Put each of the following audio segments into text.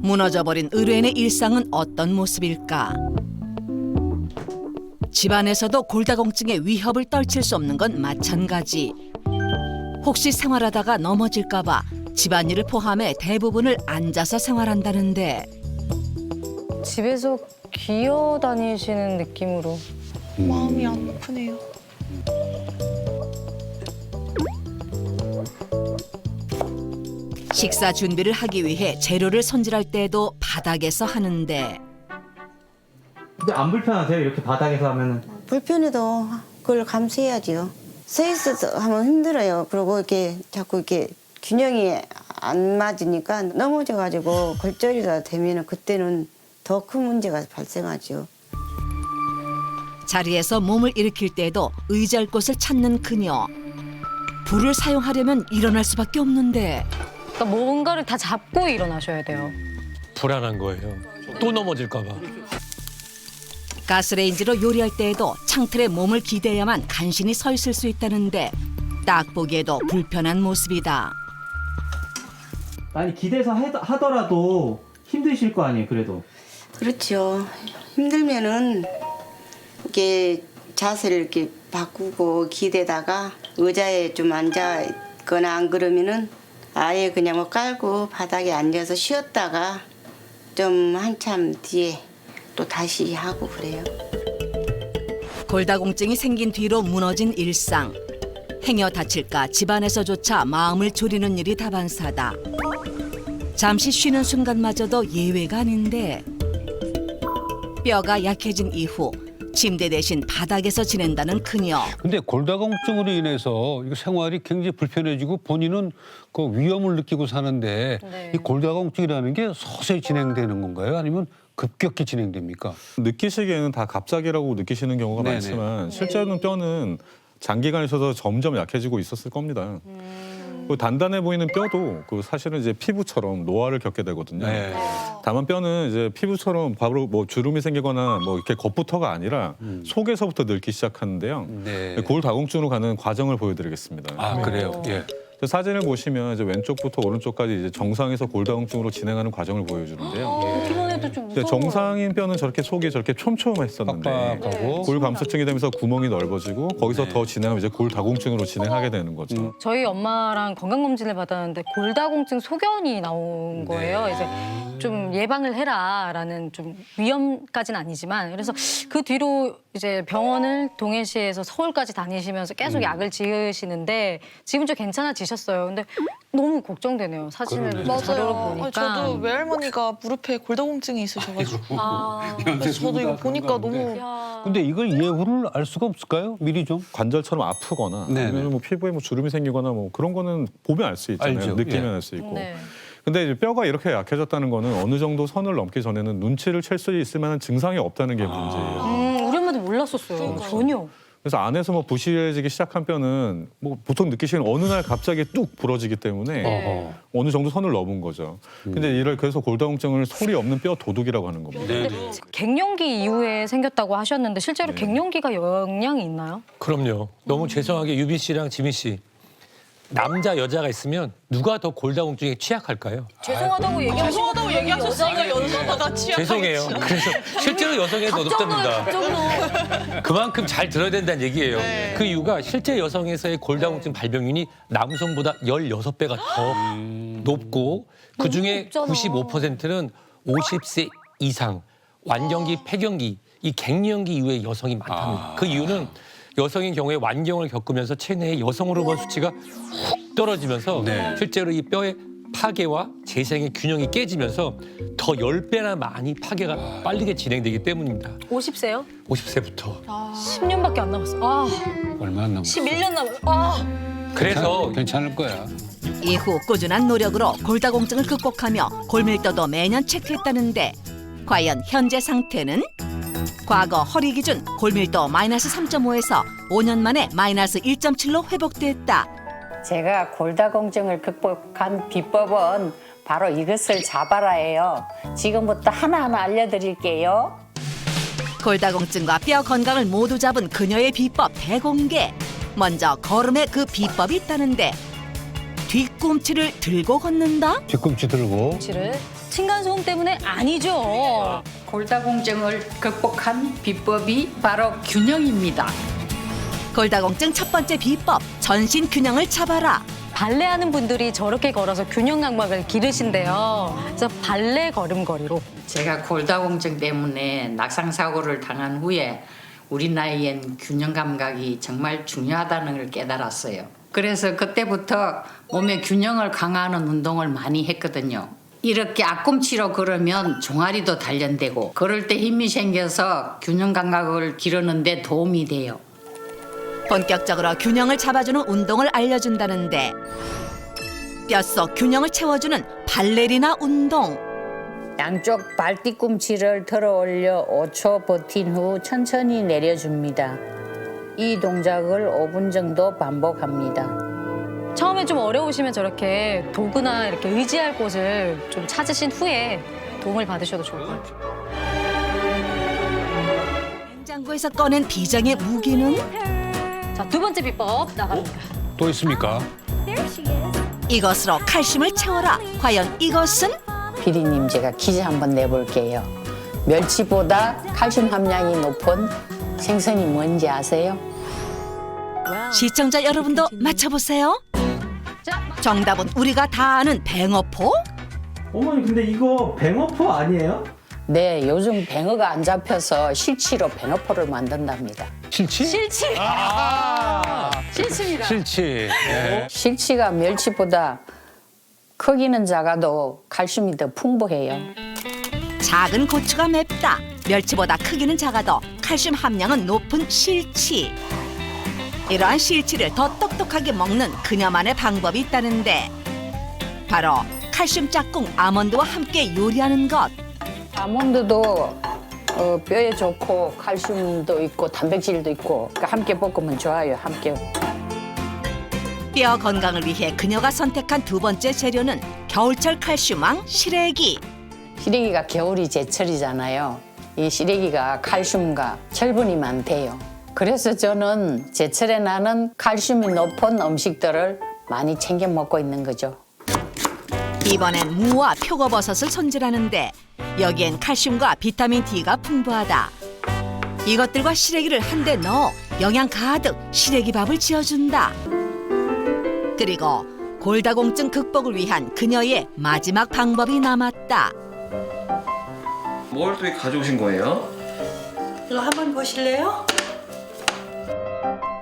무너져버린 의뢰인의 일상은 어떤 모습일까? 집안에서도 골다공증의 위협을 떨칠 수 없는 건 마찬가지. 혹시 생활하다가 넘어질까 봐 집안일을 포함해 대부분을 앉아서 생활한다는데 집에서 기어 다니시는 느낌으로. 마음이 아프네요. 식사 준비를 하기 위해 재료를 손질할 때도 바닥에서 하는데 근데 안 불편하세요? 이렇게 바닥에서 하면은? 불편해도 그걸 감수해야지요. 서 있어서 하면 힘들어요. 그리고 이렇게 자꾸 이렇게 균형이 안 맞으니까 넘어져가지고 골절이라 되면 그때는 더 큰 문제가 발생하죠. 자리에서 몸을 일으킬 때도 의지할 곳을 찾는 그녀. 불을 사용하려면 일어날 수밖에 없는데 그러니까 뭔가를 다 잡고 일어나셔야 돼요. 불안한 거예요. 또 넘어질까 봐. 가스레인지로 요리할 때에도 창틀에 몸을 기대야만 간신히 서 있을 수 있다는데 딱 보기에도 불편한 모습이다. 아니 기대서 하더라도 힘드실 거 아니에요, 그래도? 그렇죠. 힘들면은 이렇게 자세를 이렇게 바꾸고 기대다가 의자에 좀 앉아 있거나 안 그러면은 아예 그냥 뭐 깔고 바닥에 앉아서 쉬었다가 좀 한참 뒤에 또 다시 하고 그래요. 골다공증이 생긴 뒤로 무너진 일상. 행여 다칠까 집안에서조차 마음을 졸이는 일이 다반사다. 잠시 쉬는 순간마저도 예외가 아닌데 뼈가 약해진 이후 침대 대신 바닥에서 지낸다는 그녀. 근데 골다공증으로 인해서 이거 생활이 굉장히 불편해지고 본인은 그 위험을 느끼고 사는데 네. 이 골다공증이라는 게 서서히 진행되는 건가요? 아니면 급격히 진행됩니까? 느끼시기에는 다 갑자기라고 느끼시는 경우가 네네. 많지만 실제로는 뼈는 장기간에 있어서 점점 약해지고 있었을 겁니다. 그 단단해 보이는 뼈도 그 사실은 이제 피부처럼 노화를 겪게 되거든요. 네. 다만 뼈는 이제 피부처럼 바로 뭐 주름이 생기거나 뭐 이렇게 겉부터가 아니라 속에서부터 늙기 시작하는데요. 네. 골다공증으로 가는 과정을 보여드리겠습니다. 아, 그래요? 예. 사진을 보시면 이제 왼쪽부터 오른쪽까지 이제 정상에서 골다공증으로 진행하는 과정을 보여주는데요. 보기만 해도 좀 근데 무서워요. 정상인 뼈는 저렇게 속이 저렇게 촘촘했었는데 빡빡하고. 골감소증이 되면서 구멍이 넓어지고 거기서 네. 더 진행하면 이제 골다공증으로 진행하게 되는 거죠. 저희 엄마랑 건강검진을 받았는데 골다공증 소견이 나온 거예요. 이제 좀 예방을 해라라는 좀 위험까지는 아니지만 그래서 그 뒤로 이제 병원을 동해시에서 서울까지 다니시면서 계속 약을 지으시는데 지금 좀 괜찮아지셨어요. 근데 너무 걱정되네요. 사진을 그러네. 자료를 맞아요. 보니까. 저도 외할머니가 무릎에 골다공증이 있으셔가지고 아, 그래서 저도 이거 보니까 너무 야. 근데 이걸 예후를 알 수가 없을까요? 미리 좀? 관절처럼 아프거나 네네. 아니면 뭐 피부에 뭐 주름이 생기거나 뭐 그런 거는 보면 알 수 있잖아요. 알죠. 느끼면 예. 알 수 있고. 네. 근데 이제 뼈가 이렇게 약해졌다는 거는 어느 정도 선을 넘기 전에는 눈치를 챌 수 있을 만한 증상이 없다는 게 문제예요. 우리 엄마도 몰랐었어요. 전혀. 그래서 안에서 뭐 부실해지기 시작한 뼈는 뭐 보통 느끼시는 어느 날 갑자기 뚝 부러지기 때문에 네. 어느 정도 선을 넘은 거죠. 근데 이를 그래서 골다공증을 소리 없는 뼈 도둑이라고 하는 겁니다. 네. 갱년기 이후에 생겼다고 하셨는데 실제로 갱년기가 영향이 있나요? 그럼요. 너무 죄송하게 유빈 씨랑 지민 씨. 남자 여자가 있으면 누가 더 골다공증에 취약할까요? 죄송하다고 죄송하다고 얘기하셨으니까 여자가 취약하겠지. 죄송해요. 그래서 실제로 여성에 더 높답니다. 갑자기 그만큼 잘 들어야 된다는 얘기예요. 네. 그 이유가 실제 여성에서의 골다공증 발병률이 남성보다 16배가 더 높고 그중에 높잖아. 95%는 50세 이상 완경기, 폐경기, 이 갱년기 이후에 여성이 많답니다. 그 이유는 여성인 경우에 완경을 겪으면서 체내의 여성 호르몬 수치가 훅 떨어지면서 네. 실제로 이 뼈의 파괴와 재생의 균형이 깨지면서 더 10배나 많이 파괴가 빠르게 진행되기 때문입니다. 50세요? 50세부터. 10년밖에 안 남았어. 아, 얼마 안 남았어. 11년 남았어. 아. 그래서 괜찮을 거야. 이후 꾸준한 노력으로 골다공증을 극복하며 골밀도도 매년 체크했다는데 과연 현재 상태는? 과거 허리 기준 골밀도 마이너스 3.5에서 5년 만에 마이너스 1.7로 회복됐다. 제가 골다공증을 극복한 비법은 바로 이것을 잡아라예요. 지금부터 하나하나 알려드릴게요. 골다공증과 뼈 건강을 모두 잡은 그녀의 비법 대공개. 먼저 걸음에 그 비법이 있다는데 뒤꿈치를 들고 걷는다? 뒤꿈치 들고. 치를 층간소음 때문에 아니죠. 골다공증을 극복한 비법이 바로 균형입니다. 골다공증 첫 번째 비법, 전신 균형을 잡아라. 발레하는 분들이 저렇게 걸어서 균형 감각을 기르신대요. 그래서 발레 걸음걸이로. 제가 골다공증 때문에 낙상 사고를 당한 후에 우리 나이엔 균형 감각이 정말 중요하다는 걸 깨달았어요. 그래서 그때부터 몸의 균형을 강화하는 운동을 많이 했거든요. 이렇게 앞꿈치로 걸으면 종아리도 단련되고 걸을 때 힘이 생겨서 균형 감각을 기르는 데 도움이 돼요. 본격적으로 균형을 잡아주는 운동을 알려준다는데 뼛속 균형을 채워주는 발레리나 운동. 양쪽 발 뒤꿈치를 들어 올려 5초 버틴 후 천천히 내려줍니다. 이 동작을 5분 정도 반복합니다. 처음에 좀 어려우시면 저렇게 도구나 이렇게 의지할 곳을 좀 찾으신 후에 도움을 받으셔도 좋을 것 같아요. 냉장고에서 꺼낸 비장의 무기는 자, 두 번째 비법 나갑니다. 또 있습니까? 이것으로 칼슘을 채워라. 과연 이것은? 피디님 제가 퀴즈 한번 내볼게요. 멸치보다 칼슘 함량이 높은 생선이 뭔지 아세요? 시청자 여러분도 맞춰보세요. 자, 정답은 우리가 다 아는 뱅어포? 어머니 근데 이거 뱅어포 아니에요? 네, 요즘 뱅어가 안 잡혀서 실치로 뱅어포를 만든답니다. 실치? 실치. 실치입니다. 실치. 네. 실치가 멸치보다 크기는 작아도 칼슘이 더 풍부해요. 작은 고추가 맵다. 멸치보다 크기는 작아도 칼슘 함량은 높은 실치. 이러한 실치를 더 똑똑하게 먹는 그녀만의 방법이 있다는데 바로 칼슘 짝꿍 아몬드와 함께 요리하는 것. 아몬드도 뼈에 좋고 칼슘도 있고 단백질도 있고 그러니까 함께 볶으면 좋아요. 함께. 뼈 건강을 위해 그녀가 선택한 두 번째 재료는 겨울철 칼슘왕 시래기. 시래기가 겨울이 제철이잖아요. 이 시래기가 칼슘과 철분이 많대요. 그래서 저는 제철에 나는 칼슘이 높은 음식들을 많이 챙겨 먹고 있는 거죠. 이번엔 무와 표고버섯을 손질하는데 여기엔 칼슘과 비타민 D가 풍부하다. 이것들과 시래기를 한데 넣어 영양 가득 시래기밥을 지어준다. 그리고 골다공증 극복을 위한 그녀의 마지막 방법이 남았다. 뭘 또 가져오신 거예요? 이거 한번 보실래요?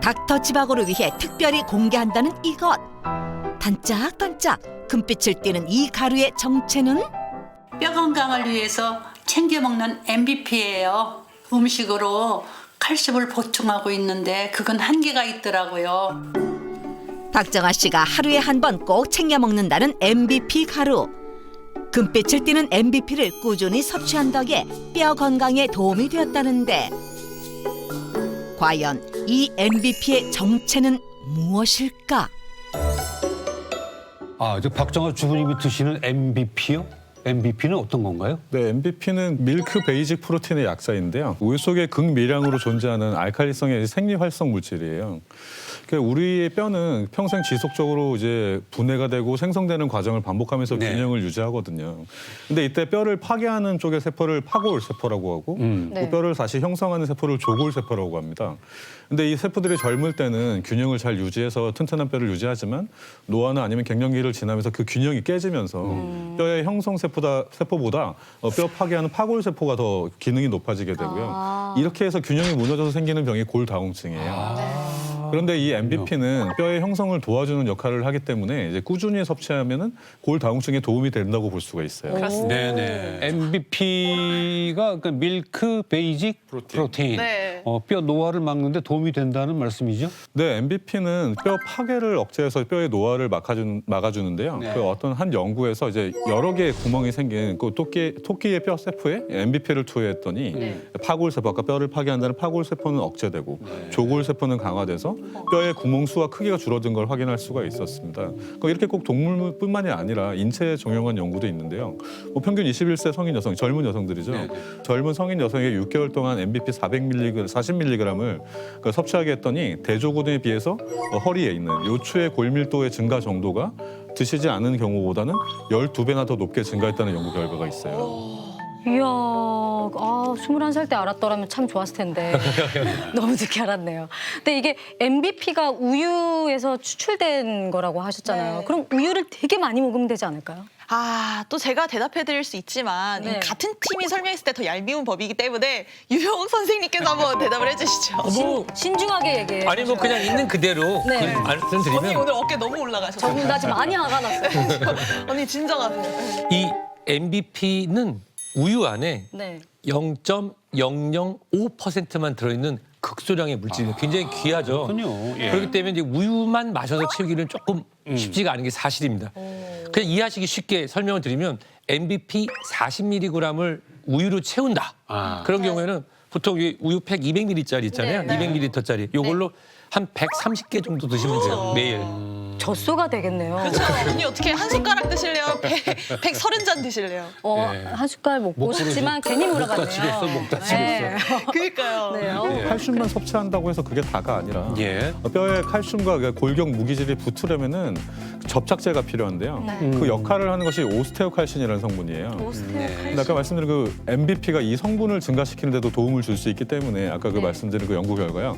닥터 지바고를 위해 특별히 공개한다는 이것. 반짝반짝 금빛을 띠는 이 가루의 정체는? 뼈 건강을 위해서 챙겨 먹는 MVP예요. 음식으로 칼슘을 보충하고 있는데 그건 한계가 있더라고요. 박정아 씨가 하루에 한 번 꼭 챙겨 먹는다는 MVP 가루. 금빛을 띠는 MVP를 꾸준히 섭취한 덕에 뼈 건강에 도움이 되었다는데 과연 이 MVP의 정체는 무엇일까? 아, 저 박정아 주부님이 드시는 MVP요? MVP는 어떤 건가요? 네, MVP는 밀크 베이직 프로틴의 약자인데요. 우유 속에 극미량으로 존재하는 알칼리성의 생리활성 물질이에요. 그러니까 우리의 뼈는 평생 지속적으로 이제 분해가 되고 생성되는 과정을 반복하면서 네. 균형을 유지하거든요. 근데 이때 뼈를 파괴하는 쪽의 세포를 파골 세포라고 하고 네. 또 뼈를 다시 형성하는 세포를 조골 세포라고 합니다. 근데 이 세포들이 젊을 때는 균형을 잘 유지해서 튼튼한 뼈를 유지하지만 노화나 아니면 갱년기를 지나면서 그 균형이 깨지면서 뼈의 형성 세포보다 뼈 파괴하는 파골 세포가 더 기능이 높아지게 되고요. 이렇게 해서 균형이 무너져서 생기는 병이 골다공증이에요. 그런데 이 MVP는 뼈의 형성을 도와주는 역할을 하기 때문에 이제 꾸준히 섭취하면은 골다공증에 도움이 된다고 볼 수가 있어요. 네네. MVP가 그러니까 밀크 베이직 프로테인. 네. 뼈 노화를 막는데 도움이 된다는 말씀이죠? 네, MVP는 뼈 파괴를 억제해서 뼈의 노화를 막아주는데요. 네. 그 어떤 한 연구에서 이제 여러 개의 구멍이 생긴 그 토끼의 뼈 세포에 MVP를 투여했더니 파골 세포, 아까 뼈를 파괴한다는 파골 세포는 억제되고 조골 세포는 강화돼서 뼈의 구멍 수와 크기가 줄어든 걸 확인할 수가 있었습니다. 이렇게 꼭 동물뿐만이 아니라 인체에 적용한 연구도 있는데요. 평균 21세 성인 여성, 젊은 여성들이죠. 젊은 성인 여성에게 6개월 동안 MVP 40mg을 섭취하게 했더니 대조군에 비해서 허리에 있는 요추의 골밀도의 증가 정도가 드시지 않은 경우보다는 12배나 더 높게 증가했다는 연구 결과가 있어요. 이야, 21살 때 알았더라면 참 좋았을 텐데 너무 늦게 알았네요. 근데 이게 MBP가 우유에서 추출된 거라고 하셨잖아요. 네. 그럼 우유를 되게 많이 먹으면 되지 않을까요? 또 제가 대답해드릴 수 있지만 네. 같은 팀이 설명했을 때 더 얄미운 법이기 때문에 유영 선생님께서 한번 대답을 해주시죠. 뭐 신중하게 얘기해. 아니 뭐 그냥 있는 그대로 네. 언니 말씀드리면 오늘 어깨 너무 올라가셨어요. 나 지금 많이 화가 났어요. 언니 진정하세요. 이 MBP는 우유 안에 네. 0.005%만 들어있는 극소량의 물질이에요. 굉장히 귀하죠. 그렇군요. 예. 그렇기 때문에 이제 우유만 마셔서 채우기는 조금 쉽지가 않은 게 사실입니다. 그냥 이해하시기 쉽게 설명을 드리면 MBP 40mg을 우유로 채운다. 그런 경우에는 보통 이 우유팩 200ml짜리 있잖아요. 네, 네. 200ml짜리. 요걸로 한 130개 정도 드시면 돼요. 매일. 젖소가 되겠네요. 그렇죠. 언니 어떻게 한 숟가락 드실래요? 130잔 드실래요? 한 숟갈 먹고 싶지만 괜히 물어봤네요. 다치겠어, 목 다치겠어. 그러니까요. 네. 칼슘만 섭취한다고 해서 그게 다가 아니라 예. 뼈에 칼슘과 골격 무기질이 붙으려면은 접착제가 필요한데요. 그 역할을 하는 것이 오스테오칼신이라는 성분이에요. 근데 아까 말씀드린 그 MBP가 이 성분을 증가시키는 데도 도움을 줄 수 있기 때문에 아까 그 말씀드린 그 연구 결과요.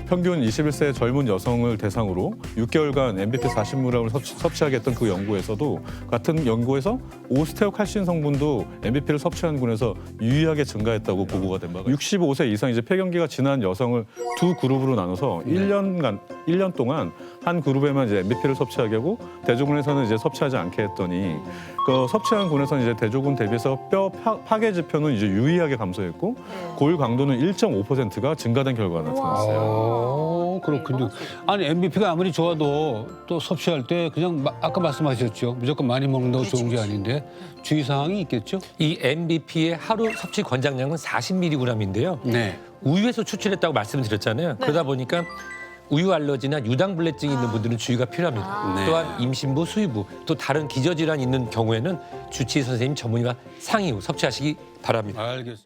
평균 21세 젊은 여성을 대상으로 6개월간 MBP 40mg을 섭취하게 했던 그 연구에서도 같은 연구에서 오스테오칼신 성분도 MBP를 섭취하는 군에서 유의하게 증가했다고 보고가 된 바가 65세 이상 이제 폐경기가 지난 여성을 두 그룹으로 나눠서 1년 동안 한 그룹에만 이제 MBP를 섭취하게 하고 대조군에서는 이제 섭취하지 않게 했더니 그 섭취한 군에서는 이제 대조군 대비해서 뼈 파괴 지표는 이제 유의하게 감소했고 골 강도는 1.5%가 증가된 결과가 나타났어요. 그렇군요. 아니 MBP가 아무리 좋아도 또 섭취할 때 그냥 아까 말씀하셨죠. 무조건 많이 먹는다고 좋은 게 아닌데 주의사항이 있겠죠? 이 MBP의 하루 섭취 권장량은 40mg인데요. 네. 우유에서 추출했다고 말씀을 드렸잖아요. 그러다 보니까 우유 알러지나 유당불내증이 있는 분들은 주의가 필요합니다. 네. 또한 임신부, 수유부, 또 다른 기저질환이 있는 경우에는 주치의 선생님 전문의와 상의 후 섭취하시기 바랍니다. 알겠습니다.